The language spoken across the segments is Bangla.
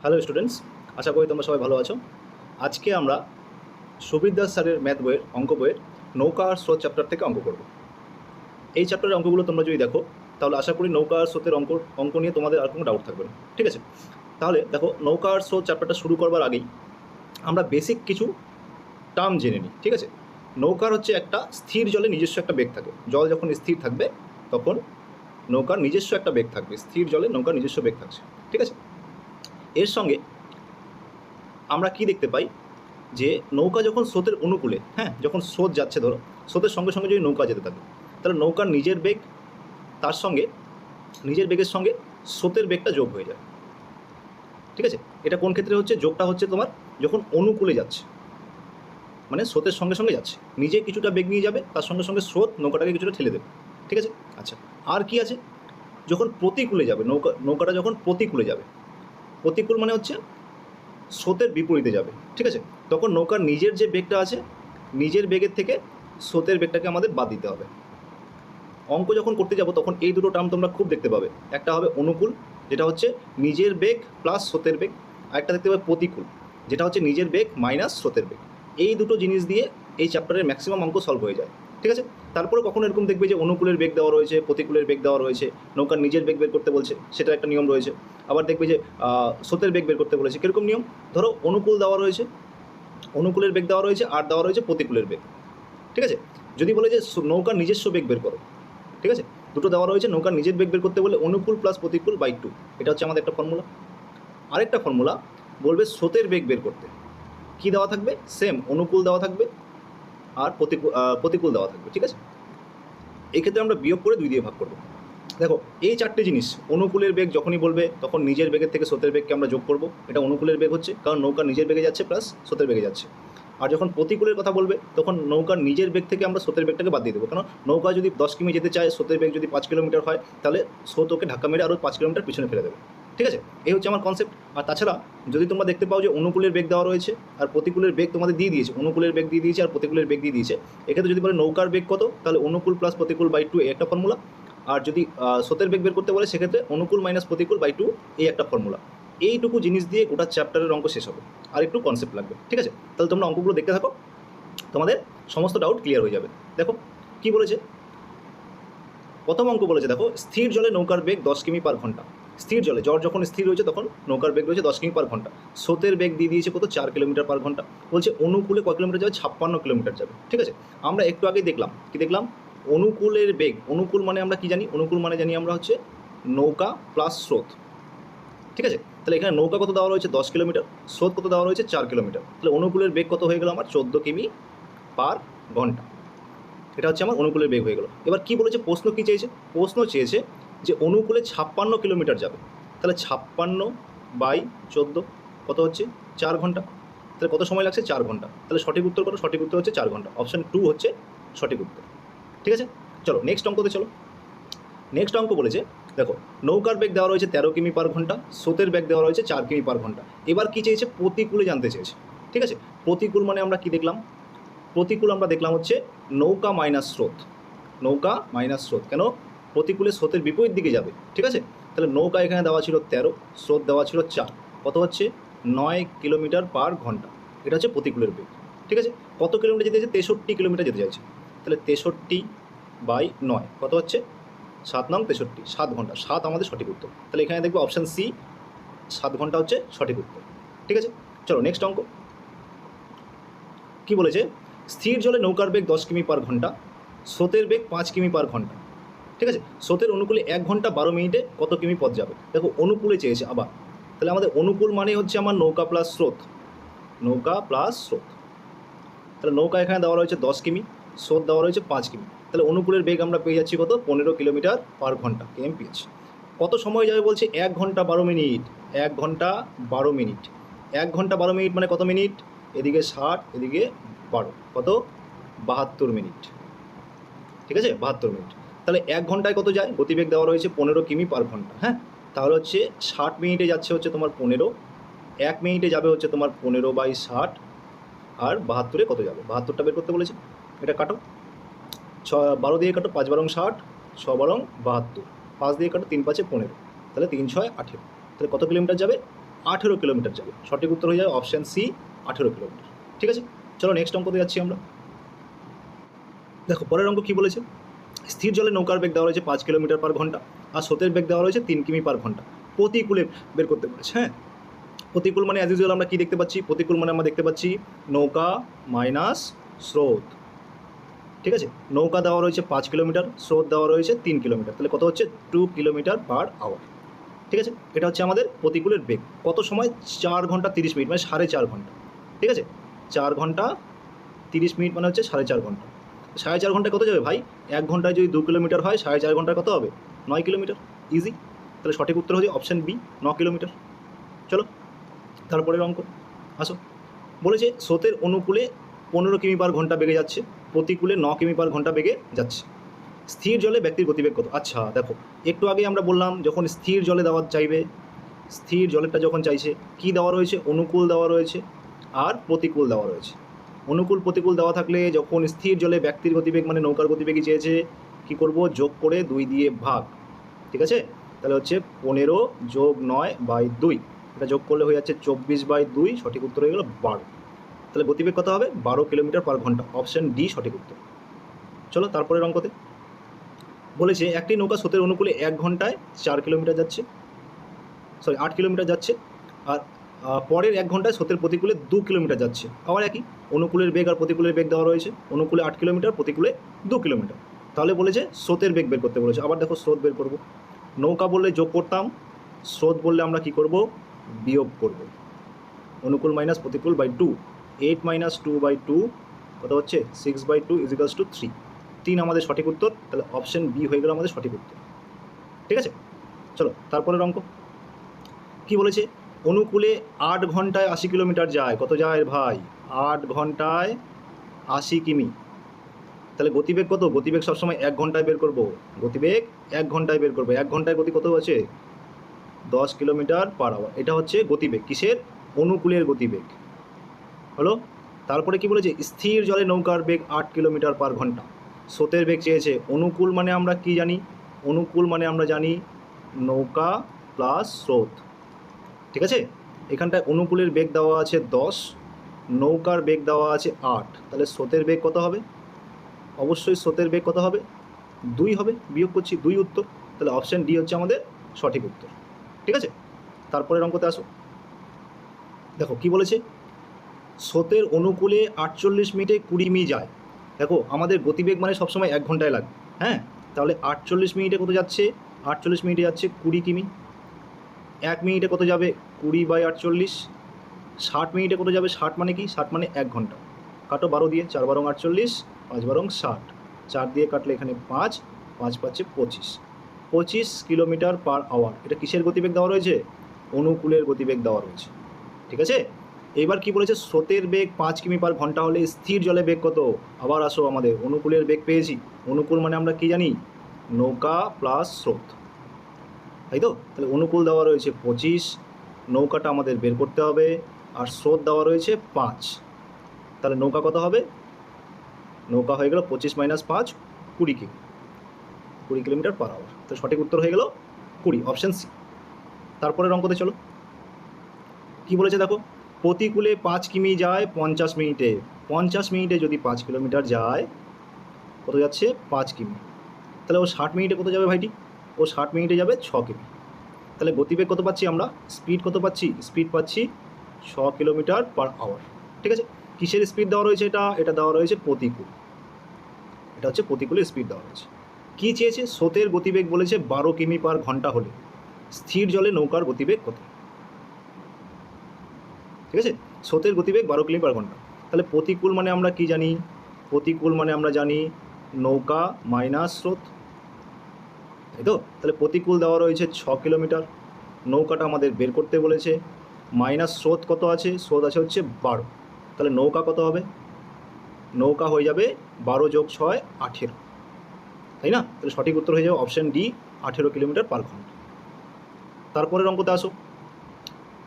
হ্যালো স্টুডেন্টস, আশা করি তোমরা সবাই ভালো আছো। আজকে আমরা সুবীর দাস স্যারের ম্যাথ বইয়ের অঙ্ক বইয়ের নৌকা আর স্রোত চ্যাপ্টার থেকে অঙ্ক করব। এই চ্যাপ্টারের অঙ্কগুলো তোমরা যদি দেখো তাহলে আশা করি নৌকা আর স্রোতের অঙ্ক নিয়ে তোমাদের আর কোনো ডাউট থাকবে না। ঠিক আছে, তাহলে দেখো নৌকা আর স্রোত চ্যাপ্টারটা শুরু করবার আগেই আমরা বেসিক কিছু টার্ম জেনে নিই। ঠিক আছে, নৌকার হচ্ছে একটা স্থির জলে নিজস্ব একটা বেগ থাকে। জল যখন স্থির থাকবে তখন নৌকার নিজস্ব একটা বেগ থাকবে। স্থির জলে নৌকার নিজস্ব বেগ থাকছে। ঠিক আছে, এর সঙ্গে আমরা কি দেখতে পাই যে নৌকা যখন স্রোতের অনুকূলে, যখন স্রোত যাচ্ছে, ধরো স্রোতের সঙ্গে সঙ্গে যদি নৌকা যেতে থাকে তাহলে নৌকার নিজের বেগ, তার সঙ্গে নিজের বেগের সঙ্গে স্রোতের বেগটা যোগ হয়ে যায়। ঠিক আছে, এটা কোন ক্ষেত্রে হচ্ছে? যোগটা হচ্ছে তোমার যখন অনুকূলে যাচ্ছে, মানে স্রোতের সঙ্গে সঙ্গে যাচ্ছে, নিজে কিছুটা বেগ নিয়ে যাবে, তার সঙ্গে সঙ্গে স্রোত নৌকাটাকে কিছুটা ঠেলে দেবে। ঠিক আছে, আচ্ছা, আর কি আছে? যখন প্রতিকূলে যাবে নৌকাটা যখন প্রতিকূলে যাবে, প্রতিকূল মানে হচ্ছে স্রোতের বিপরীতে যাবে। ঠিক আছে, তখন নৌকার নিজের যে বেগটা আছে, নিজের বেগের থেকে স্রোতের বেগটাকে আমাদের বাদ দিতে হবে। অঙ্ক যখন করতে যাব তখন এই দুটো টার্ম তোমরা খুব দেখতে পাবে। একটা হবে অনুকূল, যেটা হচ্ছে নিজের বেগ প্লাস স্রোতের বেগ, আর একটা দেখতে পাবে প্রতিকূল, যেটা হচ্ছে নিজের বেগ মাইনাস স্রোতের বেগ। এই দুটো জিনিস দিয়ে এই চ্যাপ্টারের ম্যাক্সিমাম অঙ্ক সলভ হয়ে যায়। ঠিক আছে, তারপরে কখনো এরকম দেখবে যে অনুকূলের বেগ দেওয়া রয়েছে, প্রতিকূলের বেগ দেওয়া রয়েছে, নৌকার নিজের বেগ বের করতে বলছে, সেটা একটা নিয়ম রয়েছে। আবার দেখবে যে স্রোতের বেগ বের করতে বলেছে। কীরকম নিয়ম? ধরো অনুকূল দেওয়া রয়েছে, অনুকূলের বেগ দেওয়া রয়েছে, আর দেওয়া রয়েছে প্রতিকূলের বেগ। ঠিক আছে, যদি বলে যে নৌকার নিজস্ব বেগ বের করো, ঠিক আছে, দুটো দেওয়া রয়েছে, নৌকার নিজের বেগ বের করতে বলে অনুকূল প্লাস প্রতিকূল বাই 2, এটা হচ্ছে আমাদের একটা ফর্মুলা। আরেকটা ফর্মুলা বলবে স্রোতের বেগ বের করতে, কি দেওয়া থাকবে? সেম অনুকূল দেওয়া থাকবে আর প্রতিকূল দেওয়া থাকবে। ঠিক আছে, এই ক্ষেত্রে আমরা বিয়োগ করে 2 দিয়ে ভাগ করবো। দেখো এই চারটে জিনিস, অনুকূলের বেগ যখনই বলবে তখন নিজের বেগের থেকে স্রোতের বেগকে আমরা যোগ করব, এটা অনুকূলের বেগ হচ্ছে, কারণ নৌকা নিজের বেগে যাচ্ছে প্লাস স্রোতের বেগে যাচ্ছে। আর যখন প্রতিকূলের কথা বলবে তখন নৌকার নিজের বেগ থেকে আমরা স্রোতের বেগটাকে বাদ দিয়ে দেবো, কারণ নৌকা যদি 10 কিমি যেতে চায়, স্রোতের বেগ যদি 5 কিলোমিটার হয়, তাহলে স্রোত ওকে ধাক্কা মেরে আরও 5 কিলোমিটার পিছনে ফেলে দেবে। ঠিক আছে, এই হচ্ছে আমার কনসেপ্ট। আর তাছাড়া যদি তোমরা দেখতে পাও যে অনুকূলের বেগ দেওয়া রয়েছে আর প্রতিকূলের বেগ তোমাদের দিয়ে দিয়েছে, অনুকূলের বেগ দিয়ে দিয়েছে আর প্রতিকূলের বেগ দিয়ে দিয়েছে, এক্ষেত্রে যদি বলে নৌকার বেগ কত, তাহলে অনুকূল প্লাস প্রতিকূল বাই 2 একটা ফর্মুলা। আর যদি স্রোতের বেগ বের করতে বলে সেক্ষেত্রে অনুকূল মাইনাস প্রতিকূল বাই 2 এই একটা ফর্মুলা। এইটুকু জিনিস দিয়ে গোটা চ্যাপ্টারের অঙ্ক শেষ হবে, আর একটু কনসেপ্ট লাগবে। ঠিক আছে, তাহলে তোমরা অঙ্কগুলো দেখতে থাকো, তোমাদের সমস্ত ডাউট ক্লিয়ার হয়ে যাবে। দেখো কি বলেছে, প্রথম অঙ্ক বলেছে, দেখো স্থির জলে নৌকার বেগ 10 কিমি পার ঘন্টা। স্থির জলে, জ্বর যখন স্থির রয়েছে তখন নৌকার বেগ রয়েছে 10 কিমি পার ঘন্টা। স্রোতের বেগ দিয়ে দিয়েছে কত? 4 কিলোমিটার পার ঘন্টা। বলছে অনুকূলে কত কিলোমিটার যাবে? 56 কিলোমিটার যাবে। ঠিক আছে, আমরা একটু আগেই দেখলাম, কি দেখলাম? অনুকূলের বেগ, অনুকূল মানে আমরা কি জানি? অনুকূল মানে জানি আমরা হচ্ছে নৌকা প্লাস স্রোত। ঠিক আছে, তাহলে এখানে নৌকা কত দেওয়া রয়েছে? 10 কিলোমিটার, স্রোত কত দেওয়া রয়েছে? 4 কিলোমিটার। তাহলে অনুকূলের বেগ কত হয়ে গেল আমার? 14 কিমি পার ঘন্টা। এটা হচ্ছে আমার অনুকূলের বেগ হয়ে গেল। এবার কি বলেছে? প্রশ্ন কি চেয়েছে? প্রশ্ন চেয়েছে যে অনুকূলে 56 কিলোমিটার যাবে, তাহলে 56 বাই 14 কত হচ্ছে? 4 ঘন্টা। তাহলে কত সময় লাগছে? 4 ঘন্টা। তাহলে সঠিক উত্তর কত? সঠিক উত্তর হচ্ছে 4 ঘন্টা। অপশান 2 হচ্ছে সঠিক উত্তর। ঠিক আছে, চলো নেক্সট অঙ্কতে চলো। নেক্সট অঙ্ক বলেছে, দেখো নৌকার বেগ দেওয়া রয়েছে 13 কিমি পার ঘন্টা, স্রোতের বেগ দেওয়া রয়েছে 4 কিমি পার ঘন্টা। এবার কি চেয়েছে? প্রতিকূলে জানতে চেয়েছে। ঠিক আছে, প্রতিকূল মানে আমরা কি দেখলাম? প্রতিকূল আমরা দেখলাম হচ্ছে নৌকা মাইনাস স্রোত। নৌকা মাইনাস স্রোত, কেন? প্রতিকূলে স্রোতের বিপরীত দিকে যাবে। ঠিক আছে, তাহলে নৌকা এখানে দেওয়া ছিল 13, স্রোত দেওয়া ছিল 4, কত হচ্ছে? 9 কিলোমিটার পার ঘন্টা। এটা হচ্ছে প্রতিকূলের বেগ। ঠিক আছে, কত কিলোমিটার যেতে চাইছে? 63 কিলোমিটার যেতে চাইছে। তাহলে 63 বাই 9 কত হচ্ছে? 7 9 63, 7 ঘন্টা। 7 আমাদের সঠিক উত্তর। তাহলে এখানে দেখবো অপশান সি, 7 ঘন্টা হচ্ছে সঠিক উত্তর। ঠিক আছে, চলো নেক্সট অঙ্ক। কি বলেছে? স্থির জলে নৌকার বেগ 10 কিমি পার ঘন্টা, স্রোতের বেগ 5 কিমি পার ঘন্টা। ঠিক আছে, স্রোতের অনুকূলে 1 ঘন্টা 12 মিনিটে কত কিমি পথ যাবে? দেখো অনুকূলে চেয়েছে আবার, তাহলে আমাদের অনুকূল মানে হচ্ছে আমার নৌকা প্লাস স্রোত, নৌকা প্লাস স্রোত। তাহলে নৌকা এখানে দেওয়া রয়েছে 10 কিমি, স্রোত দেওয়া রয়েছে 5 কিমি। তাহলে অনুকূলের বেগ আমরা পেয়ে যাচ্ছি কত? 15 কিলোমিটার পার ঘন্টা, কেএমপিএইচ। কত সময় যাবে বলছে? 1 ঘন্টা 12 মিনিট। 1 ঘন্টা 12 মিনিট। 1 ঘন্টা 12 মিনিট মানে কত মিনিট? এদিকে 60, এদিকে 12, কত? 72 মিনিট। ঠিক আছে, 72 মিনিট। তাহলে 1 ঘন্টায় কত যায়? গতিবেগ দেওয়া রয়েছে 15 কিমি পার ঘন্টা। তাহলে হচ্ছে 60 মিনিটে যাচ্ছে হচ্ছে তোমার 15, 1 মিনিটে যাবে হচ্ছে তোমার 15 বাই 60, আর 72-এ কত যাবে? 72টা বের করতে বলেছে। এটা কাটো, 12 দিয়ে কাটো, 5 বারং 60, 6 বারং 72, 5 দিয়ে কাটো, 3 5-এ 15, তাহলে 3 6 18। তাহলে কত কিলোমিটার যাবে? কিলোমিটার যাবে। সঠিক উত্তর হয়ে যাবে অপশান সি, 18 কিলোমিটার। ঠিক আছে, চলো নেক্সট অঙ্কতে যাচ্ছি আমরা। দেখো পরের অঙ্ক কী বলেছে, স্থির জলে নৌকার বেগ দেওয়া রয়েছে 5 কিলোমিটার/ঘন্টা আর স্রোতের বেগ দেওয়া রয়েছে 3 কিমি/ঘন্টা। প্রতিকূলে বের করতে বলেছে। হ্যাঁ, প্রতিকূল মানে অ্যাজ ইউজুয়াল আমরা কী দেখতে পাচ্ছি, প্রতিকূল মানে আমরা দেখতে পাচ্ছি নৌকা মাইনাস স্রোত। ঠিক আছে, নৌকা দেওয়া রয়েছে 5 কিলোমিটার, স্রোত দেওয়া রয়েছে 3 কিলোমিটার, তাহলে কত হচ্ছে 2 কিলোমিটার/আওয়ার। ঠিক আছে, এটা হচ্ছে আমাদের প্রতিকূলের বেগ। কত সময়, 4 ঘন্টা 30 মিনিট মানে 4.5 ঘন্টা। ঠিক আছে, 4 ঘন্টা 30 মিনিট মানে হচ্ছে 4.5 ঘন্টা। 4.5 ঘন্টায় কত যাবে ভাই, 1 ঘন্টায় যদি 2 কিলোমিটার হয় 4.5 ঘন্টায় কত হবে, 9 কিলোমিটার। ইজি, তাহলে সঠিক উত্তর হচ্ছে অপশান বি, 9 কিলোমিটার। চলো তারপরের অঙ্ক আসো। বলেছে স্রোতের অনুকূলে 15 কিমি/ঘন্টা বেগে যাচ্ছে, প্রতিকূলে 9 কিমি/ঘন্টা বেগে যাচ্ছে। স্থির জলে ব্যক্তির গতিবেগ কত? আচ্ছা দেখো, একটু আগে আমরা বললাম যখন স্থির জলে দেওয়া চাইবে, স্থির জলেরটা যখন চাইছে কি দেওয়া রয়েছে, অনুকূল দেওয়া রয়েছে আর প্রতিকূল দেওয়া রয়েছে। অনুকূল প্রতিকূল দেওয়া থাকলে যখন স্থির জলে ব্যক্তির গতিবেগ মানে নৌকার গতিবেগই চেয়েছে, কি করব, যোগ করে 2 দিয়ে ভাগ। ঠিক আছে, তাহলে হচ্ছে 15 যোগ 9/2, এটা যোগ করলে হয়ে যাচ্ছে 24/2, সঠিক উত্তর হয়ে গেল 12। তাহলে গতিবেগ কত হবে, 12 কিলোমিটার/ঘন্টা। অপশান ডি সঠিক উত্তর। চলো তারপরের অঙ্কতে বলেছে একটি নৌকা স্রোতের অনুকূলে 1 ঘন্টায় 4 কিলোমিটার যাচ্ছে, 8 কিলোমিটার যাচ্ছে, আর পরের 1 ঘন্টায় স্রোতের প্রতিকূলে 2 কিলোমিটার যাচ্ছে। আবার একই, অনুকূলের বেগ আর প্রতিকূলের বেগ দেওয়া রয়েছে, অনুকূলে 8 কিলোমিটার, প্রতিকূলে 2 কিলোমিটার। তাহলে বলেছে স্রোতের বেগ বের করতে বলেছে। আবার দেখো স্রোত বের করব, নৌকা বললে যোগ করতাম, স্রোত বললে আমরা কি করব, বিয়োগ করব। অনুকূল মাইনাস প্রতিকূল বাই 2, 8 - 2/2 কত হচ্ছে 6/2 = 3। 3 আমাদের সঠিক উত্তর, তাহলে অপশান বি হয়ে গেল আমাদের সঠিক উত্তর। ঠিক আছে, চলো তারপরের অঙ্ক কি বলেছে, অনুকূলে 8 ঘন্টায় 80 কিলোমিটার যায়। কত যায় ভাই, 8 ঘন্টায় 80 কিমি। তাহলে গতিবেগ কত, গতিবেগ সবসময় 1 ঘন্টায় বের করব, গতিবেগ 1 ঘন্টায় বের করবো। 1 ঘন্টায় গতি কত আছে, 10 কিলোমিটার/আওয়ার। এটা হচ্ছে গতিবেগ, কিসের, অনুকূলের গতিবেগ হলো। তারপরে কি বলেছে, স্থির জলে নৌকার বেগ 8 কিলোমিটার/ঘন্টা। স্রোতের বেগ চেয়েছে, অনুকূল মানে আমরা কি জানি, অনুকূল মানে আমরা জানি নৌকা প্লাস স্রোত। ঠিক আছে, এখানটায় অনুকূলের বেগ দেওয়া আছে 10, নৌকার বেগ দেওয়া আছে 8, তাহলে স্রোতের বেগ কত হবে, অবশ্যই স্রোতের বেগ কত হবে, 2 হবে, বিয়োগ করছি 2 উত্তর। তাহলে অপশান ডি হচ্ছে আমাদের সঠিক উত্তর। ঠিক আছে, তারপরের অঙ্কতে আসো। দেখো কি বলেছে, স্রোতের অনুকূলে 48 মিনিটে 20 মি যায়। দেখো আমাদের গতিবেগ মানে সবসময় 1 ঘন্টায় লাগবে। হ্যাঁ, তাহলে 48 মিনিটে কত যাচ্ছে, 48 মিনিটে যাচ্ছে 20 কিমি। 1 মিনিটে কত যাবে, 20/48। 60 মিনিটে কত যাবে, 60 মানে কি, 60 মানে 1 ঘন্টা। কাটো 12 দিয়ে, 4 × 48, 5 × 60, 4 দিয়ে কাটলে এখানে 5, 5 × 5 = 25, 25 কিলোমিটার/আওয়ার। এটা কিসের গতিবেগ দেওয়া রয়েছে, অনুকূলের গতিবেগ দেওয়া রয়েছে। ঠিক আছে, এবার কি বলেছে, স্রোতের বেগ 5 কিমি/ঘন্টা হলে স্থির জলে বেগ কত। আবার আসো, আমাদের অনুকূলের বেগ পেয়েছি, অনুকূল মানে আমরা কি জানি, নৌকা প্লাস স্রোত, তাই তো। তাহলে অনুকূল দেওয়া রয়েছে 25, নৌকাটা আমাদের বের করতে হবে, আর স্রোত দেওয়া রয়েছে 5। তাহলে নৌকা কত হবে, নৌকা হয়ে গেল 25 - 5, 20 কিমি, 20 কিলোমিটার/আওয়ার। তো সঠিক উত্তর হয়ে গেল 20, অপশান সি। তারপরের অঙ্কতে চলো, কি বলেছে দেখো, প্রতিকূলে 5 কিমি যায় 50 মিনিটে। 50 মিনিটে যদি 5 কিলোমিটার যায়, কত যাচ্ছে, 5 কিমি। তাহলে ও 60 মিনিটে কত যাবে ভাইটি, ও 60 মিনিটে যাবে 6 কিমি। তাহলে গতিবেগ কত পাচ্ছি আমরা, স্পিড কত পাচ্ছি, স্পিড পাচ্ছি 6 কিলোমিটার/আওয়ার। ঠিক আছে, কিসের স্পিড দেওয়া রয়েছে, এটা দেওয়া রয়েছে প্রতিকূল, এটা হচ্ছে প্রতিকূলের স্পিড দেওয়া রয়েছে। কী চেয়েছে, স্রোতের গতিবেগ বলেছে 12 কিমি/ঘন্টা হলে স্থির জলে নৌকার গতিবেগ কত। ঠিক আছে, স্রোতের গতিবেগ 12 কিমি/ঘন্টা। তাহলে প্রতিকূল মানে আমরা কি জানি, প্রতিকূল মানে আমরা জানি নৌকা মাইনাস স্রোত, তাই তো। তাহলে প্রতিকূল দেওয়া রয়েছে 6 কিলোমিটার, নৌকাটা আমাদের বের করতে বলেছে, মাইনাস স্রোত কত আছে, স্রোত আছে হচ্ছে 12। তাহলে নৌকা কত হবে, নৌকা হয়ে যাবে 12 + 6 = 18, তাই না। তাহলে সঠিক উত্তর হয়ে যাবে অপশান ডি, 18 কিলোমিটার/ঘন্টা। তারপরের অঙ্কতে আসো,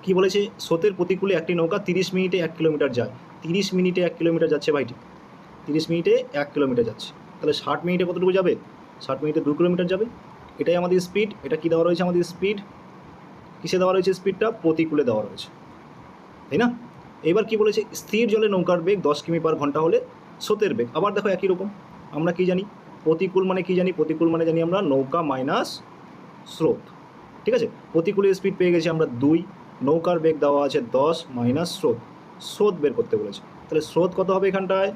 কি বলেছে, স্রোতের প্রতিকূলে একটি নৌকা 30 মিনিটে 1 কিলোমিটার যায়। 30 মিনিটে 1 কিলোমিটার যাচ্ছে ভাইটি, 30 মিনিটে 1 কিলোমিটার যাচ্ছে। তাহলে 60 মিনিটে কতটুকু যাবে, 60 মিনিটে 2 কিলোমিটার যাবে। এটাই আমাদের স্পিড, এটা কি দেওয়া রয়েছে আমাদের স্পিড, কিসে দেওয়া রয়েছে স্পিডটা? প্রতিকূলে দেওয়া রয়েছে, তাই না? এবার কি বলেছে? স্থির জলে নৌকার বেগ 10 কিমি পার ঘন্টা হলে স্রোতের বেগ। আবার দেখো একই রকম, আমরা কি জানি? প্রতিকূল মানে কি জানি? প্রতিকূল মানে জানি আমরা নৌকা মাইনাস স্রোত, ঠিক আছে? প্রতিকূলের স্পিড পেয়ে গেছি আমরা 2, নৌকার বেগ দেওয়া আছে 10 মাইনাস স্রোত, স্রোত বের করতে বলেছে। তাহলে স্রোত কত হবে এখানটায়?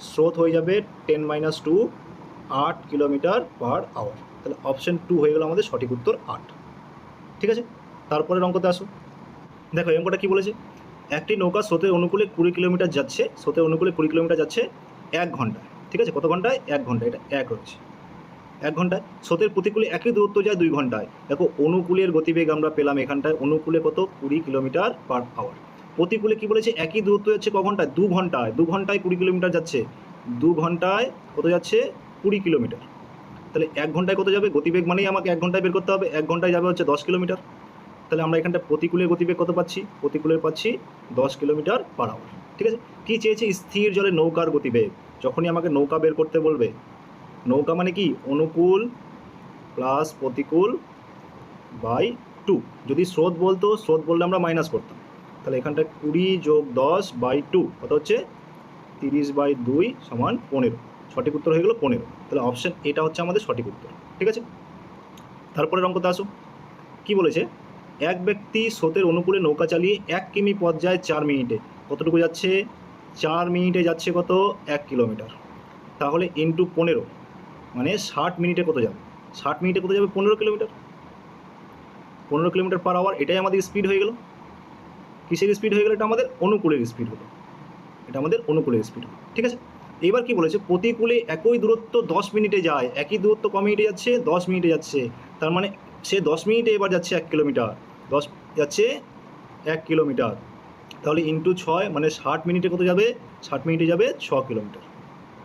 স্রোত হয়ে যাবে 10 - 2, 8 কিলোমিটার পার আওয়ার। তাহলে অপশন 2 হয়ে গেল আমাদের সঠিক উত্তর 8, ঠিক আছে? তারপরের অঙ্কতে আসো। দেখো এই অঙ্কটা কী বলেছে? একটি নৌকা স্রোতের অনুকূলে 20 কিলোমিটার যাচ্ছে, স্রোতের অনুকূলে 20 কিলোমিটার যাচ্ছে 1 ঘন্টায়, ঠিক আছে? কত ঘন্টায়? 1 ঘন্টায়, এটা 1 রয়েছে। 1 ঘন্টায়। স্রোতের প্রতিকূলে একই দূরত্ব যায় 2 ঘন্টায়। দেখো অনুকূলের গতিবেগ আমরা পেলাম এখানটায়, অনুকূলে কত? 20 কিলোমিটার পার আওয়ার। প্রতিকূলে কি বলেছে? একই দূরত্ব যাচ্ছে ক ঘন্টায়? 2 ঘন্টায়। 2 ঘন্টায় 20 কিলোমিটার যাচ্ছে, 2 ঘন্টায় কত যাচ্ছে? 20 কিলোমিটার। তাহলে 1 ঘন্টায় কত যাবে? গতিবেগ মানেই আমাকে 1 ঘন্টায় বের করতে হবে। 1 ঘন্টায় যাবে হচ্ছে 10 কিলোমিটার। তাহলে আমরা এখানটা প্রতিকূলের গতিবেগ কত পাচ্ছি? প্রতিকূলের পাচ্ছি 10 কিলোমিটার পার আওয়ার, ঠিক আছে? কী চেয়েছে? স্থির জলে নৌকার গতিবেগ। যখনই আমাকে নৌকা বের করতে বলবে, নৌকা মানে কি? অনুকূল প্লাস প্রতিকূল বাই 2। যদি স্রোত বলতো, স্রোত বললে আমরা মাইনাস করতাম। তাহলে এখানটা 20 + 10 বাই 2 কত হচ্ছে? 30/2 সমান 15। সঠিক উত্তর হয়ে গেল 15। তাহলে অপশান এটা হচ্ছে আমাদের সঠিক উত্তর, ঠিক আছে? তারপরের অঙ্কতে আসো। কী বলেছে? এক ব্যক্তি স্রোতের অনুকূলে নৌকা চালিয়ে 1 কিমি পথ যায় 4 মিনিটে। কতটুকু যাচ্ছে? 4 মিনিটে যাচ্ছে কত? 1 কিলোমিটার। তাহলে ইন্টু 15 মানে 60 মিনিটে কত যাবে? 60 মিনিটে কত যাবে? 15 কিলোমিটার। 15 কিলোমিটার পার আওয়ার, এটাই আমাদের স্পিড হয়ে গেল। কিসের স্পিড হয়ে গেল? এটা আমাদের অনুকূলের স্পিড হলো, এটা আমাদের অনুকূলের স্পিড হলো, ঠিক আছে? এবার কি বলেছে? প্রতিকূলে একই দূরত্ব 10 মিনিটে যায়, একই দূরত্ব ক মিনিটে যাচ্ছে? 10 মিনিটে যাচ্ছে। তার মানে সে 10 মিনিটে এবার যাচ্ছে 1 কিলোমিটার, 10 যাচ্ছে 1 কিলোমিটার। তাহলে ইন্টু 6 মানে 60 মিনিটে কত যাবে? 60 মিনিটে যাবে 6 কিলোমিটার,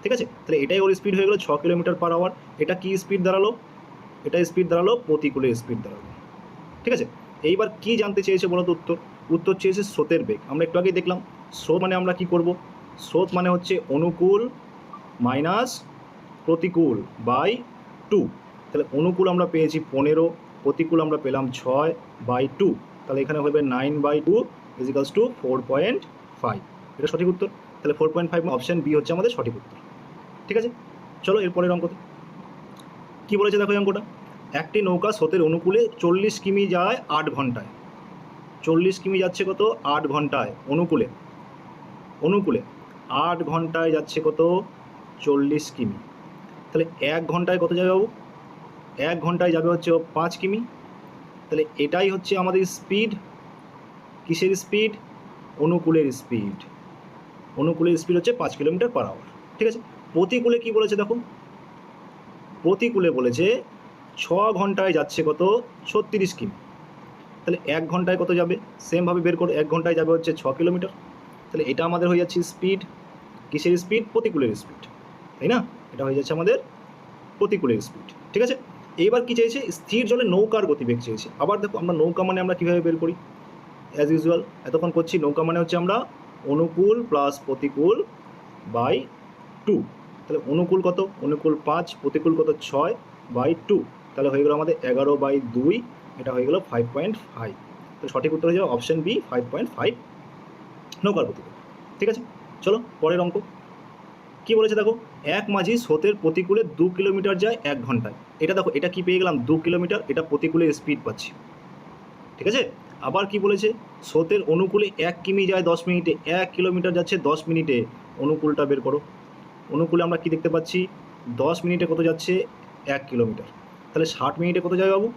ঠিক আছে? তাহলে এটাই ওর স্পিড হয়ে গেলো 6 কিলোমিটার পার আওয়ার। এটা কি স্পিড দাঁড়ালো? এটা স্পিড দাঁড়ালো প্রতিকূলের স্পিড দাঁড়ালো, ঠিক আছে? এইবার কি জানতে চেয়েছে বলো তো? উত্তর চেয়েছে স্রোতের বেগ। আমরা একটু আগেই দেখলাম স্রোত মানে আমরা কি করব? স্রোত মানে হচ্ছে অনুকূল মাইনাস প্রতিকূল বাই 2। তাহলে অনুকূল আমরা পেয়েছি 15, প্রতিকূল আমরা পেলাম 6/2। তাহলে এখানে হবে 9/2 = 4.5। এটা সঠিক উত্তর। তাহলে 4.5 অপশান বি হচ্ছে আমাদের সঠিক উত্তর, ঠিক আছে? চলো এরপরের অঙ্কতে কী বলেছে দেখো এই অঙ্কটা। একটি নৌকা স্রোতের অনুকূলে 40 কিমি যায় 8 ঘন্টায়। 40 কিমি যাচ্ছে কত? 8 ঘন্টায়। অনুকূলে 8 ঘন্টায় যাচ্ছে কত? 40 কিমি। তাহলে 1 ঘন্টায় কত যাবে বাবু? 1 ঘন্টায় যাবে হচ্ছে 5 কিমি। তাহলে এটাই হচ্ছে আমাদের স্পিড। কিসের স্পিড? অনুকূলের স্পিড। অনুকূলের স্পিড হচ্ছে 5 কিলোমিটার পার আওয়ার, ঠিক আছে? প্রতিকূলে কি বলেছে দেখো? প্রতিকূলে বলেছে 6 ঘন্টায় যাচ্ছে কত? 36 কিমি। তাহলে 1 ঘন্টায় কত যাবে? সেমভাবে বের করো। 1 ঘন্টায় যাবে হচ্ছে 6 কিলোমিটার। তাহলে এটা আমাদের হয়ে যাচ্ছে স্পিড। কিসের স্পিড? প্রতিকূলের স্পিড, তাই না? এটা হয়ে যাচ্ছে আমাদের প্রতিকূলের স্পিড, ঠিক আছে? এইবার কি চেয়েছে? স্থির জলে নৌকার গতিবেগ চেয়েছে। আবার দেখো আমরা নৌকা মানে আমরা কীভাবে বের করি? অ্যাজ ইউজুয়াল এতক্ষণ করছি। নৌকা মানে হচ্ছে আমরা অনুকূল প্লাস প্রতিকূল বাই 2। তাহলে অনুকূল কত? অনুকূল 5, প্রতিকূল কত? 6/2। তাহলে হয়ে গেল আমাদের 11/2। এটা হয়ে গেল 5.5। তো সঠিক উত্তর হয়ে যাবে অপশান বি 5.5 নৌকার গতিবেগ, ঠিক আছে? চলো পরের অঙ্ক। কী বলেছে দেখো? এক মাঝি স্রোতের প্রতিকূলে 2 কিলোমিটার যায় 1 ঘন্টায়। এটা দেখো, এটা কি পেয়ে গেলাম? 2 কিলোমিটার। এটা প্রতিকূলের স্পিড পাচ্ছি, ঠিক আছে? আবার কি বলেছে? স্রোতের অনুকূলে 1 কিমি যায় 10 মিনিটে। 1 কিলোমিটার যাচ্ছে 10 মিনিটে। অনুকূলটা বের করো। অনুকূলে আমরা কি দেখতে পাচ্ছি? 10 মিনিটে কত যাচ্ছে? 1 কিলোমিটার। তাহলে 60 মিনিটে কত যাবে বাবু?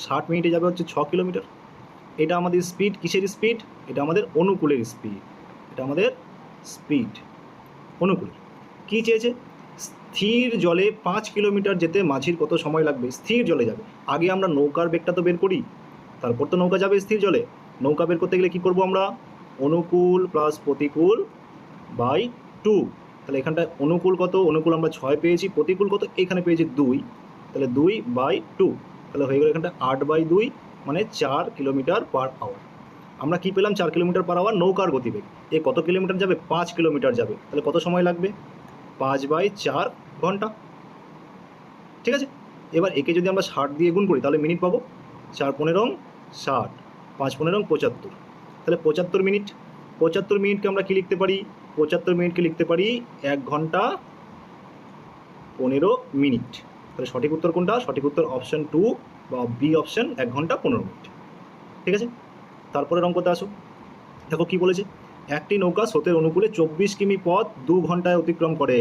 60 মিনিটে যাবে হচ্ছে 6 কিলোমিটার। এটা আমাদের স্পিড। কিসের স্পিড? এটা আমাদের অনুকূলের স্পিড। এটা আমাদের স্পিড অনুকূলের। কী চেয়েছে? স্থির জলে 5 কিলোমিটার যেতে মাঝির কত সময় লাগবে? স্থির জলে যাবে। আগে আমরা নৌকার বেগটা তো বের করি, তারপর তো নৌকা যাবে স্থির জলে। নৌকা বের করতে গেলে কী করবো আমরা? অনুকূল প্লাস প্রতিকূল বাই 2। তাহলে এখানটায় অনুকূল কত? অনুকূল আমরা 6 পেয়েছি। প্রতিকূল কত? এখানে পেয়েছি 2। তাহলে 2/2। তাহলে হয়ে গেল এখানটা 8/2 মানে 4 কিলোমিটার পার আওয়ার। আমরা কি পেলাম? 4 কিলোমিটার পার আওয়ার নৌকার গতিবেগ। এ কত কিলোমিটার যাবে? 5 কিলোমিটার যাবে। তাহলে কত সময় লাগবে? 5/4 ঘন্টা, ঠিক আছে? এবার একে যদি আমরা 60 দিয়ে গুণ করি তাহলে মিনিট পাবো। 4 × 15 = 60। 5×15 75, তাহলে 75 মিনিট। 75 মিনিটকে আমরা কি লিখতে পারি? 75 মিনিটকে লিখতে পারি 1 ঘন্টা 15 মিনিট। তাহলে সঠিক উত্তর কোনটা? সঠিক উত্তর অপশন 2 বা বি অপশন, 1 ঘন্টা 15 মিনিট। ঠিক আছে, তারপরে অঙ্কতে আসো। দেখো কি বলেছে, একটি নৌকা স্রোতের অনুকূলে 24 কিমি পথ 2 ঘন্টায় অতিক্রম করে।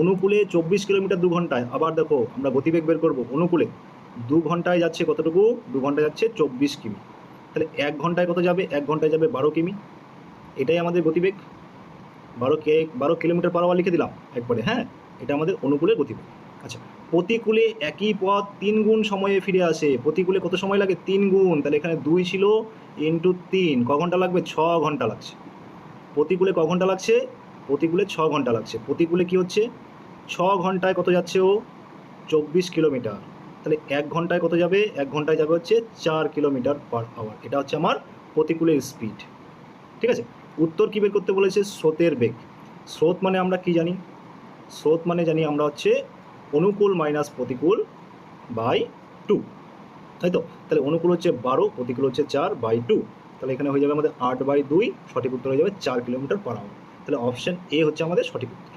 অনুকূলে 24 কিলোমিটার 2 ঘন্টায়। আবার দেখো আমরা গতিবেগ বের করবো। অনুকূলে 2 ঘন্টায় যাচ্ছে কতটুকু? 2 ঘন্টায় যাচ্ছে 24 কিমি। তাহলে 1 ঘন্টায় কত যাবে? 1 ঘন্টায় যাবে 12 কিমি। এটাই আমাদের গতিবেগ। 12 কিলোমিটার পার আওয়ার লিখে দিলাম একবারে। হ্যাঁ, এটা আমাদের অনুকূলের গতিবেগ। আচ্ছা, প্রতিকূলে একই পথ 3 গুণ সময়ে ফিরে আসে। প্রতিকূলে কত সময় লাগে? 3 গুণ। তাহলে এখানে 2 ছিল ইন্টু 3, ক ঘন্টা লাগবে? 6 ঘন্টা লাগছে। প্রতিকূলে ক ঘন্টা লাগছে? প্রতিকূলে 6 ঘন্টা লাগছে। প্রতিকূলে কি হচ্ছে? 6 ঘন্টায় কত যাচ্ছে ও? 24 কিলোমিটার। তাহলে 1 ঘন্টায় কত যাবে? 1 ঘন্টায় যাবে হচ্ছে 4 কিলোমিটার পার আওয়ার। এটা হচ্ছে আমার প্রতিকূলের স্পিড। ঠিক আছে, উত্তর কী বের করতে বলেছে? স্রোতের বেগ। স্রোত মানে আমরা কি জানি? স্রোত মানে জানি আমরা হচ্ছে অনুকূল মাইনাস প্রতিকূল বাই 2, তাই তো? তাহলে অনুকূল হচ্ছে 12, প্রতিকূল হচ্ছে 4/2। তাহলে এখানে হয়ে যাবে আমাদের 8/2। সঠিক উত্তর হয়ে যাবে 4 কিলোমিটার পার আওয়ার। তাহলে অপশন এ হচ্ছে আমাদের সঠিক উত্তর।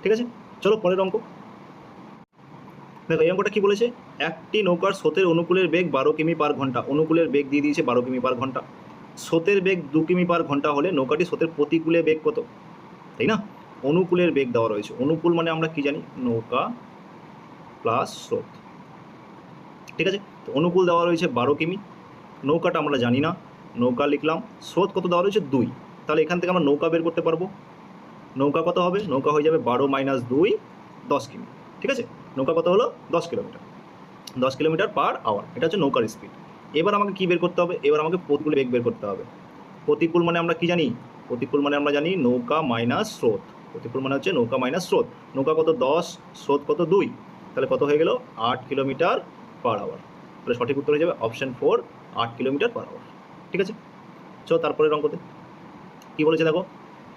ঠিক আছে, চলো পরের অঙ্ক। দেখো এই অঙ্কটা কী বলেছে, একটি নৌকার স্রোতের অনুকূলের বেগ 12 কিমি পার ঘন্টা। অনুকূলের বেগ দিয়ে দিয়েছে 12 কিমি পার ঘন্টা। স্রোতের বেগ 2 কিমি পার ঘন্টা হলে নৌকাটি স্রোতের প্রতিকূলে বেগ কত? তাই না? অনুকূলের বেগ দেওয়া রয়েছে। অনুকূল মানে আমরা কি জানি? নৌকা প্লাস স্রোত। ঠিক আছে, তো অনুকূল দেওয়া রয়েছে 12 কিমি। নৌকাটা আমরা জানি না, নৌকা লিখলাম। স্রোত কত দেওয়া রয়েছে? 2। তাহলে এখান থেকে আমরা নৌকা বের করতে পারবো। নৌকা কত হবে? নৌকা হয়ে যাবে 12 - 2, 10 কিমি। ঠিক আছে, নৌকা কত হলো? 10 কিলোমিটার। 10 কিলোমিটার পার আওয়ার, এটা হচ্ছে নৌকার স্পিড। এবার আমাকে কী বের করতে হবে? এবার আমাকে প্রতিকূল বেগ বের করতে হবে। প্রতিকূল মানে আমরা কি জানি? প্রতিকূল মানে আমরা জানি নৌকা মাইনাস স্রোত। প্রতিকূল মানে হচ্ছে নৌকা মাইনাস স্রোত। নৌকা কত? 10, স্রোত কত? 2। তাহলে কত হয়ে গেল? 8 কিলোমিটার পার আওয়ার। তাহলে সঠিক উত্তর হয়ে যাবে অপশন 4, 8 কিলোমিটার পার আওয়ার। ঠিক আছে, চলো তারপরের অঙ্কতে কী বলেছে দেখো।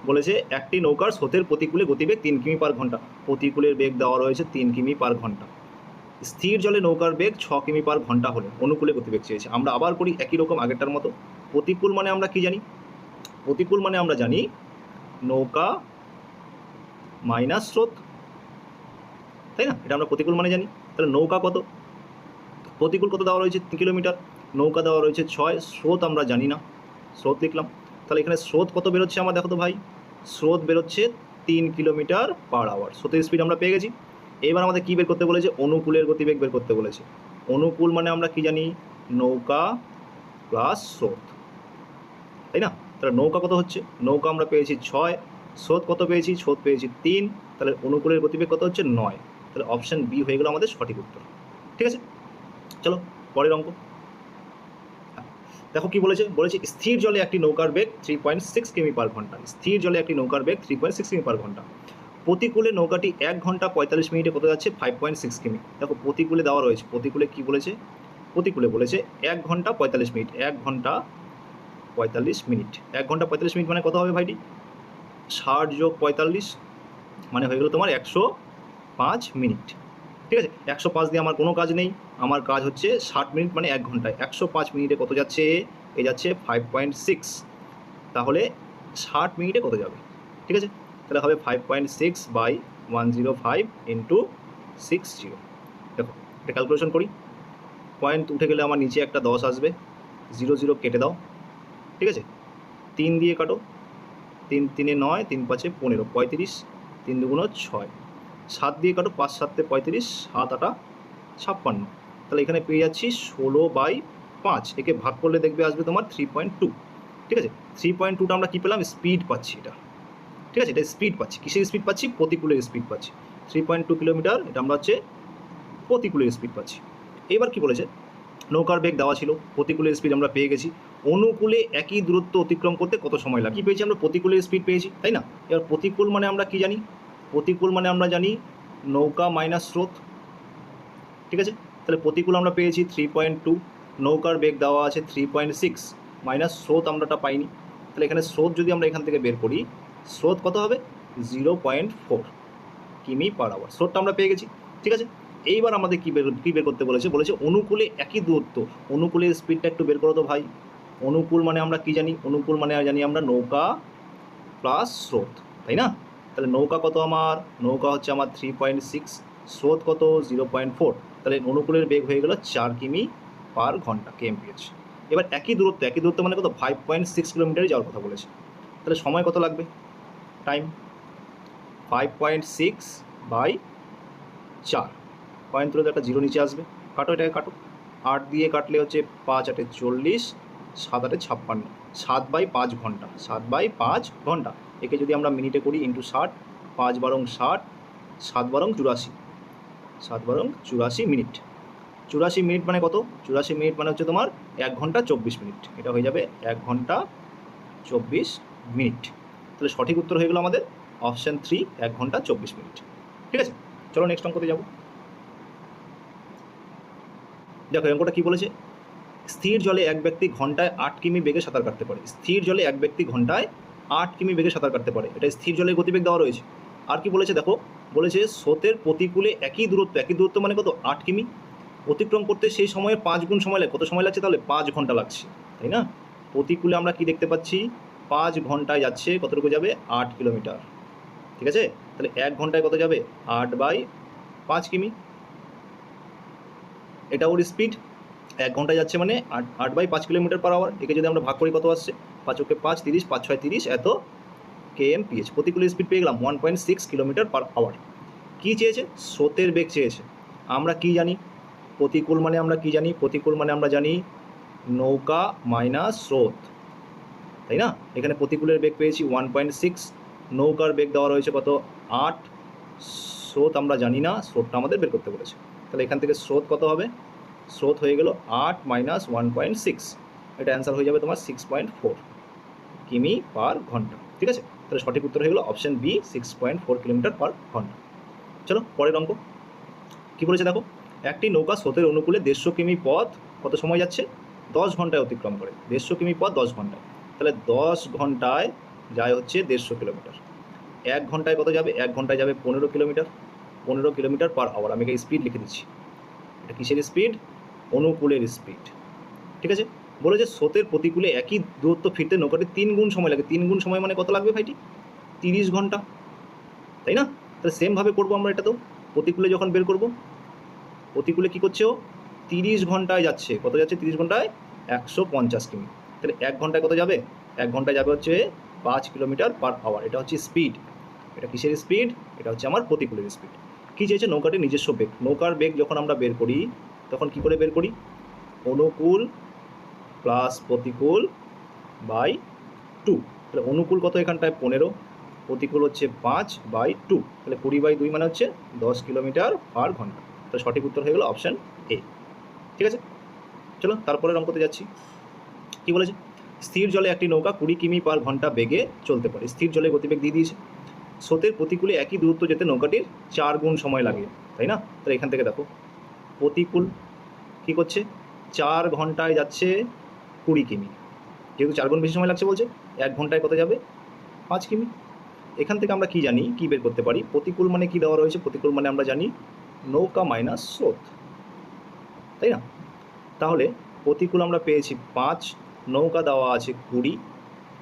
বলেছে একটি নৌকার স্রোতের প্রতিকূলে গতিবেগ 3 কিমি পার ঘন্টা। প্রতিকূলের বেগ দেওয়া রয়েছে 3 কিমি পার ঘন্টা। স্থির জলে নৌকার বেগ 6 কিমি পার ঘন্টা হলে অনুকূলে গতিবেগ চেয়েছে। আমরা আবার করি একই রকম আগেরটার মতো। প্রতিকূল মানে আমরা কি জানি? প্রতিকূল মানে আমরা জানি নৌকা মাইনাস স্রোত, তাই না? এটা আমরা প্রতিকূল মানে জানি। তাহলে নৌকা কত? প্রতিকূল কত দেওয়া রয়েছে? 3 কিলোমিটার। নৌকা দেওয়া রয়েছে 6, স্রোত আমরা জানি না, স্রোত লিখলাম। তাহলে এখানে স্রোত কত বেরোচ্ছে আমার? দেখো তো ভাই, স্রোত বেরোচ্ছে 3 কিলোমিটার পার আওয়ার। স্রোতের স্পিড আমরা পেয়ে গেছি। এবার আমাদের কী বের করতে বলেছে? অনুকূলের গতিবেগ বের করতে বলেছে। অনুকূল মানে আমরা কি জানি? নৌকা প্লাস স্রোত, তাই না? তাহলে নৌকা কত হচ্ছে? নৌকা আমরা পেয়েছি 6, স্রোত কত পেয়েছি? স্রোত পেয়েছি 3। তাহলে অনুকূলের গতিবেগ কত হচ্ছে? 9। তাহলে অপশান বি হয়ে গেল আমাদের সঠিক উত্তর। ঠিক আছে, চলো পরের অঙ্ক। দেখো কি বলেছে। বলেছে স্থির জলে একটি নৌকার বেগ 3.6 কিমি পার ঘন্টা। স্থির জলে একটি নৌকার বেগ 3.6 কিমি পার ঘন্টা। প্রতিকূলে নৌকাটি 1 ঘন্টা 45 মিনিটে কত যাচ্ছে? 5.6 কিমি। দেখো প্রতিকূলে দেওয়া রয়েছে। প্রতিকূলে কি বলেছে? প্রতিকূলে বলেছে 1 ঘন্টা 45 মিনিট। 1 ঘন্টা 45 মিনিট। 1 ঘন্টা 45 মিনিট মানে কত হবে ভাইটি? 60 যোগ 45 মানে হয়ে গেল তোমার 105 মিনিট। ঠিক আছে, 105 দিয়ে আমার কোনো কাজ নেই। আমার কাজ হচ্ছে 60 মিনিট মানে 1 ঘন্টায়। 105 মিনিটে কত যাচ্ছে? এ যাচ্ছে 5.6। তাহলে 60 মিনিটে কত যাবে? ঠিক আছে, তাহলে হবে 5.6/105 ইন্টু 60। দেখো এটা ক্যালকুলেশন করি। পয়েন্ট উঠে গেলে আমার নিচে একটা 10 আসবে। 0 0 কেটে দাও। ঠিক আছে, 3 দিয়ে কাটো। 3 3 এ 9, 3 5 এ 15, 35, 3 2 6। 7 দিয়ে কাটো, 5 7 এ 35, 7 8 56। তাহলে এখানে পেয়ে যাচ্ছি 16/5। একে ভাগ করলে দেখবে আসবে তোমার 3.2। ঠিক আছে, 3.2টা আমরা কী পেলাম? স্পিড পাচ্ছি এটা। ঠিক আছে, এটা স্পিড পাচ্ছি। কিসের স্পিড পাচ্ছি? প্রতিকূলের স্পিড পাচ্ছি। 3.2 কিলোমিটার, এটা আমরা হচ্ছে প্রতিকূলের স্পিড পাচ্ছি। এবার কি বলেছে? নৌকার বেগ দেওয়া ছিল, প্রতিকূলের স্পিড আমরা পেয়ে গেছি। অনুকূলে একই দূরত্ব অতিক্রম করতে কত সময় লাগে? কী পেয়েছি আমরা? প্রতিকূলের স্পিড পেয়েছি, তাই না? এবার প্রতিকূল মানে আমরা কি জানি? প্রতিকূল মানে আমরা জানি নৌকা মাইনাস স্রোত। ঠিক আছে, তাহলে প্রতিকূল আমরা পেয়েছি 3.2, নৌকার বেগ দেওয়া আছে 3.6, মাইনাস স্রোত আমরাটা পাইনি। তাহলে এখানে স্রোত যদি আমরা এখান থেকে বের করি, স্রোত কত হবে? 0.4 কিমি পার আওয়ার। স্রোতটা আমরা পেয়ে গেছি। ঠিক আছে, এইবার আমাদের কী বের করতে বলেছে? বলেছে অনুকূলে একই দূরত্ব। অনুকূলের স্পিডটা একটু বের করো তো ভাই। অনুকূল মানে আমরা কি জানি? অনুকূল মানে জানি আমরা নৌকা প্লাস স্রোত, তাই না? তাহলে নৌকা কত আমার? নৌকা হচ্ছে আমার 3.6, স্রোত কত? 0.4। তাহলে অনুকূলের বেগ হয়ে গেল 4 কিমি পার ঘন্টা kmph। এবার একই দূরত্ব মানে কত? 5.6 কিলোমিটারই যাওয়ার কথা বলেছে। তাহলে সময় কত লাগবে? টাইম 5.6/4, পয়েন্ট তুলে একটা জিরো নিচে আসবে, কাটো এটাকে কাটো। 8 দিয়ে কাটলে হচ্ছে 5 8 40, 7 8 56, 7/5 ঘন্টা, 7/5 ঘন্টা। একে যদি আমরা মিনিটে করি ইন্টু 60, 5 বারং 60, 7 বারং 84, 7 বারং 84 মিনিট। 84 মিনিট মানে কত? 84 মিনিট মানে হচ্ছে তোমার 1 ঘন্টা 24 মিনিট। এটা হয়ে যাবে 1 ঘন্টা 24 মিনিট। তাহলে সঠিক উত্তর হয়ে গেল আমাদের অপশান 3, 1 ঘন্টা 24 মিনিট। ঠিক আছে, চলো নেক্সট অঙ্কতে যাবো। দেখো অঙ্কটা কী বলেছে? স্থির জলে এক ব্যক্তি ঘন্টায় 8 কিমি বেগে সাঁতার কাটতে পারে। স্থির জলে এক ব্যক্তি ঘন্টায় 8 কিমি বেগে সাঁতার কাটতে পারে, এটা স্থির জলের গতিবেগ দেওয়া রয়েছে। আর কি বলেছে দেখো, বলেছে স্রোতের প্রতিকূলে একই দূরত্ব মানে কত? 8 কিমি অতিক্রম করতে সেই সময়ে 5 গুণ সময় লাগে। কত সময় লাগছে তাহলে? 5 ঘন্টা লাগছে, তাই না? প্রতিকূলে আমরা কি দেখতে পাচ্ছি? 5 ঘন্টায় যাচ্ছে, কতটুকু যাবে? 8 কিলোমিটার। ঠিক আছে, তাহলে 1 ঘন্টায় কত যাবে? 8/5 কিমি। এটা ওর স্পিড, 1 ঘন্টায় যাচ্ছে মানে 8/5 কিলোমিটার পার আওয়ার। একে যদি আমরা ভাগ করি কত আসছে? 5 ওকে 5, 30, 5 6 30, এত kmph। প্রতিকূল স্পিড পেয়ে গেলাম 1.6 কিলোমিটার পার আওয়ার। কী চেয়েছে? স্রোতের বেগ চেয়েছে। আমরা কি জানি? প্রতিকূল মানে আমরা কি জানি? প্রতিকূল মানে আমরা জানি নৌকা মাইনাস স্রোত, তাই না? এখানে প্রতিকূলের বেগ পেয়েছি 1.6, নৌকার বেগ দেওয়া রয়েছে কত? 8, স্রোত আমরা জানি না, স্রোতটা আমাদের বের করতে বলেছে। তাহলে এখান থেকে স্রোত কত হবে? স্রোত হয়ে গেল 8 মাইনাস 1.6, এটা অ্যান্সার হয়ে যাবে তোমার 6.4 কিমি পার ঘন্টা। ঠিক আছে, তাহলে সঠিক উত্তর হয়ে গেল অপশান বি, 6.4 কিলোমিটার পার ঘন্টা। চলো পরের অঙ্ক কী বলেছে দেখো। একটি নৌকা স্রোতের অনুকূলে 150 কিমি পথ কত সময় যাচ্ছে? 10 ঘন্টায় অতিক্রম করে। 150 কিমি পথ 10 ঘন্টায়, তাহলে 10 ঘন্টায় যায় হচ্ছে 150 কিলোমিটার। 1 ঘন্টায় কত যাবে? 1 ঘন্টায় যাবে 15 কিলোমিটার, 15 কিলোমিটার পার আওয়ার। আমি এখানে স্পিড লিখে দিচ্ছি। এটা কিসের স্পিড? অনুকূলের স্পিড। ঠিক আছে, বলেছে স্রোতের প্রতিকূলে একই দূরত্ব ফিরতে নৌকাটি 3 গুণ সময় লাগে। 3 গুণ সময় মানে কত লাগবে ভাইটি? 30 ঘন্টা, তাই না? তাহলে সেমভাবে করবো আমরা এটা। তো প্রতিকূলে যখন বের করব, প্রতিকূলে কী করছে ও? 30 ঘন্টায় যাচ্ছে। কত যাচ্ছে 30 ঘন্টায়? 150 কিমি। তাহলে 1 ঘন্টায় কত যাবে? 1 ঘন্টায় যাবে হচ্ছে 5 কিলোমিটার পার আওয়ার। এটা হচ্ছে স্পিড। এটা কিসের স্পিড? এটা হচ্ছে আমার প্রতিকূলের স্পিড। কী চেয়েছে? নৌকাটির নিজস্ব বেগ। নৌকার বেগ যখন আমরা বের করি তখন কি করে বের করি? অনুকূল প্লাস প্রতিকূল বাই 2। তাহলে অনুকূল কত এখানটায়? 15, প্রতিকূল হচ্ছে 5/2, তাহলে 20/2 মানে হচ্ছে 10 কিলোমিটার পার ঘন্টা। তো সঠিক উত্তর হয়ে গেল অপশান এ। ঠিক আছে, চলো তারপরের অঙ্কতে যাচ্ছি। কী বলেছে? স্থির জলে একটি নৌকা 20 কিমি পার ঘন্টা বেগে চলতে পারে। স্থির জলে গতিবেগ দিয়ে দিয়েছে। স্রোতের প্রতিকূলে একই দূরত্ব যেতে নৌকাটির 4 গুণ সময় লাগে, তাই না? তাহলে এখান থেকে দেখো প্রতিকূল কী করছে? 4 ঘন্টায় যাচ্ছে 20 কিমি, যেহেতু 4 গুণ বেশি সময় লাগছে বলছে। 1 ঘন্টায় কত যাবে? 5 কিমি। এখান থেকে আমরা কি জানি, কি বের করতে পারি? প্রতিকূল মানে কি দেওয়া রয়েছে? প্রতিকূল মানে আমরা জানি নৌকা মাইনাস স্রোত, তাই না? তাহলে প্রতিকূল আমরা পেয়েছি 5, নৌকা দেওয়া আছে 20,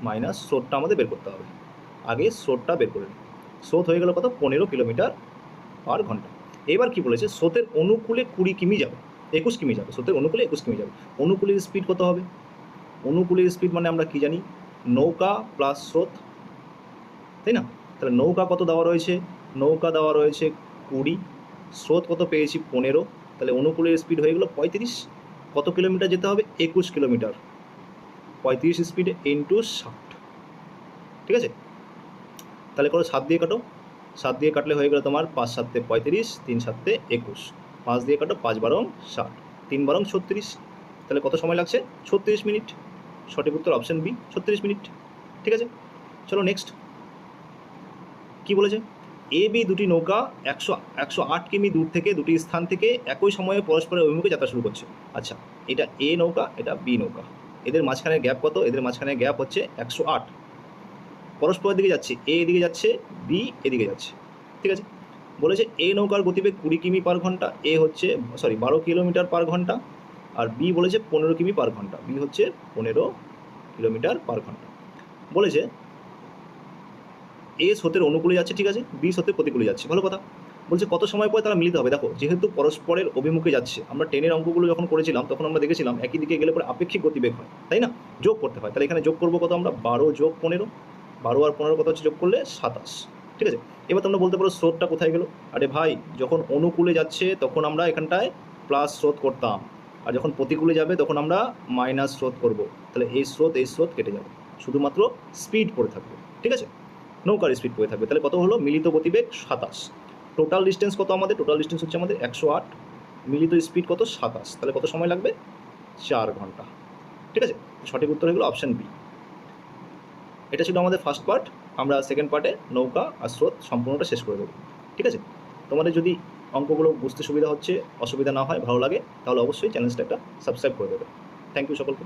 মাইনাস স্রোতটা আমাদের বের করতে হবে। আগে স্রোতটা বের করে নিই। স্রোত হয়ে গেল কত? 15 কিলোমিটার পার ঘন্টা। এবার কি বলেছে? স্রোতের অনুকূলে 20 কিমি যাবে, 21 কিমি যাবে। স্রোতের অনুকূলে 21 কিমি যাবে। অনুকূলের স্পিড কত হবে? অনুকূলের স্পিড মানে আমরা কি জানি? নৌকা প্লাস স্রোত, তাই না? তাহলে নৌকা কত দেওয়া রয়েছে? নৌকা দেওয়া রয়েছে 20, স্রোত কত পেয়েছি? 15, তাহলে অনুকূলের স্পিড হয়ে গেল 35। কত কিলোমিটার যেতে হবে? 21 কিলোমিটার। 35 স্পিডে ইন্টু 60। ঠিক আছে, তাহলে করো 7 দিয়ে কাটো। 7 দিয়ে কাটলে হয়ে গেল তোমার 5 7 35, 3 7 21, 5 দিয়ে কাটো, 5 12 60, 3 12 36। তাহলে কত সময় লাগছে? 36 মিনিট। সঠিক উত্তর অপশান বি, 36 মিনিট। ঠিক আছে, চলো নেক্সট। কি বলেছে? এ বি দুটি নৌকা 108 কিমি দূর থেকে দুটি স্থান থেকে একই সময়ে পরস্পরের অভিমুখে যাত্রা শুরু করছে। আচ্ছা, এটা এ নৌকা, এটা বি নৌকা। এদের মাঝখানে গ্যাপ কত? এদের মাঝখানে গ্যাপ হচ্ছে 108। পরস্পরের দিকে যাচ্ছে, এ এদিকে যাচ্ছে, বি এদিকে যাচ্ছে। ঠিক আছে, বলেছে এ নৌকার গতিবেগ 20 কিমি পার ঘন্টা, এ হচ্ছে 12 কিলোমিটার পার ঘন্টা। আর বি বলেছে 15 কিমি পার ঘন্টা, বি হচ্ছে 15 কিলোমিটার পার ঘন্টা। বলেছে এ স্রোতের অনুকূলে যাচ্ছে, ঠিক আছে, বি স্রোতের প্রতিকূলে যাচ্ছে, ভালো কথা। বলছে কত সময় পরে তারা মিলিত হবে। দেখো যেহেতু পরস্পরের অভিমুখে যাচ্ছে, আমরা ট্রেনের অঙ্কগুলো যখন করেছিলাম তখন আমরা দেখেছিলাম একই দিকে গেলে পরে আপেক্ষিক গতিবেগ হয়, তাই না, যোগ করতে হয়। তাহলে এখানে যোগ করবো কত আমরা, 12 যোগ 15, 12 আর 15 কত হচ্ছে যোগ করলে 27, ঠিক আছে। এবার তোমরা বলতে পারো স্রোতটা কোথায় গেল। আরে ভাই, যখন অনুকূলে যাচ্ছে তখন আমরা এখানটায় প্লাস স্রোত করতাম, আর যখন প্রতিকূলে যাবে তখন আমরা মাইনাস স্রোত করব। তাহলে এই স্রোত কেটে যাবে, শুধুমাত্র স্পিড পড়ে থাকবে, ঠিক আছে, নৌকার স্পিড পড়ে থাকবে। তাহলে কত হলো, মিলিত গতিবেগ 27, টোটাল ডিস্টেন্স কত আমাদের, টোটাল ডিস্টেন্স হচ্ছে আমাদের 108, মিলিত স্পিড কত 27, তাহলে কত সময় লাগবে, 4 ঘন্টা, ঠিক আছে। সঠিক উত্তর হয়ে গেলো অপশান বি। এটা ছিল আমাদের ফার্স্ট পার্ট। আমরা সেকেন্ড পার্টে নৌকা আর স্রোত সম্পূর্ণটা শেষ করে দেবো, ঠিক আছে। তোমাদের যদি অঙ্কগুলো বুঝতে সুবিধা হচ্ছে, অসুবিধা না হয়, ভালো লাগে, তাহলে অবশ্যই চ্যানেলটা একটা সাবস্ক্রাইব করে দেবে। থ্যাংক ইউ সকলকে।